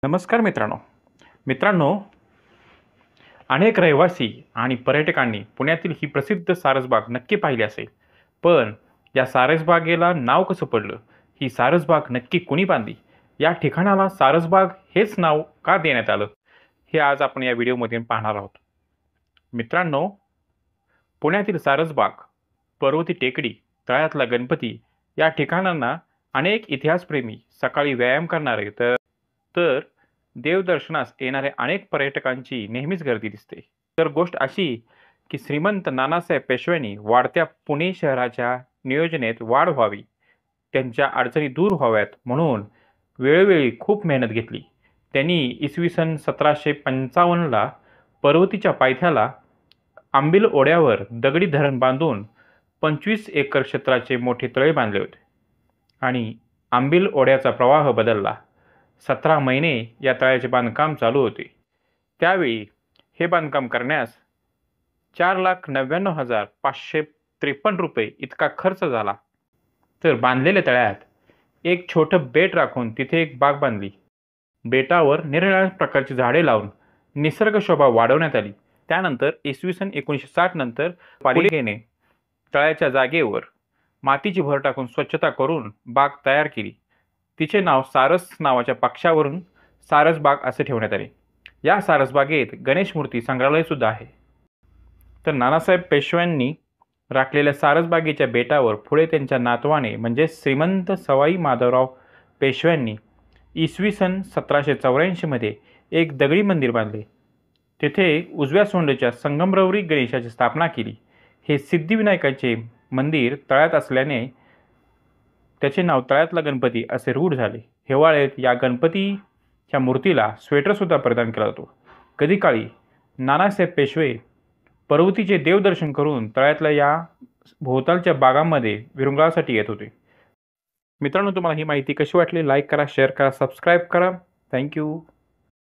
नमस्कार मित्रांनो, अनेक रहिवासी आणि पर्यटकांनी पुण्यातील ही प्रसिद्ध सारसबाग नक्की पाहिली असेल. पण या सारसबागेला नाव कसं पडलं? ही सारसबाग नक्की कोणी बांधली? या ठिकाणाला सारसबाग हेच नाव का देण्यात आलं? हे आज आपण या व्हिडिओमध्ये पाहणार आहोत. मित्रांनो, पुण्यातील सारसबाग, पर्वती टेकडी, तळ्यातला गणपती या ठिकाणांना अनेक इतिहासप्रेमी, सकाळी व्यायाम करणारे तर देवदर्शनास येणाऱ्या अनेक पर्यटकांची नेहमीच गर्दी दिसते. तर गोष्ट अशी की श्रीमंत नानासाहेब पेशव्यांनी वाढत्या पुणे शहराच्या नियोजनेत वाढ व्हावी, त्यांच्या अडचणी दूर व्हाव्यात म्हणून वेळोवेळी खूप मेहनत घेतली. त्यांनी इसवी सन 1755ला पर्वतीच्या पायथ्याला आंबील ओढ्यावर दगडी धरण बांधून 25 एकर क्षेत्राचे मोठे तळे बांधले होते आणि आंबील ओढ्याचा प्रवाह बदलला. 17 महिने या तळ्याचे बांधकाम चालू होते. त्यावेळी हे बांधकाम करण्यास 4,99,553 रुपये इतका खर्च झाला. तर बांधलेल्या तळ्यात एक छोटं बेट राखून तिथे एक बाग बांधली. बेटावर निरनिराळ्या प्रकारची झाडे लावून निसर्ग शोभा वाढवण्यात आली. त्यानंतर इसवी सन 1960 नंतर पालिकेने तळ्याच्या जागेवर मातीची भर टाकून स्वच्छता करून बाग तयार केली. तिचे नाव सारस नावाच्या पक्षावरून सारसबाग असे ठेवण्यात आले. या सारसबागेत गणेश मूर्ती संग्रहालय सुद्धा आहे. तर नानासाहेब पेशव्यांनी राखलेल्या सारसबागेच्या बेटावर पुढे त्यांच्या नातवाने म्हणजे श्रीमंत सवाई माधवराव पेशव्यांनी इसवी सन 1784 एक दगडी मंदिर बांधले. तेथे उजव्या सोंडेच्या संगमरवरी गणेशाची स्थापना केली. हे सिद्धिविनायकाचे मंदिर तळ्यात असल्याने त्याचे नाव तळ्यातला गणपती असे रूढ झाले. हिवाळ्यात या गणपतीच्या मूर्तीला स्वेटरसुद्धा प्रदान केला जातो. कधी काळी नानासाहेब पेशवे पर्वतीचे देवदर्शन करून तळ्यातल्या या भोवतालच्या बागांमध्ये विरंगुळासाठी येत होते. मित्रांनो, तुम्हाला ही माहिती कशी वाटली? लाईक करा, शेअर करा, सबस्क्राईब करा. थँक्यू.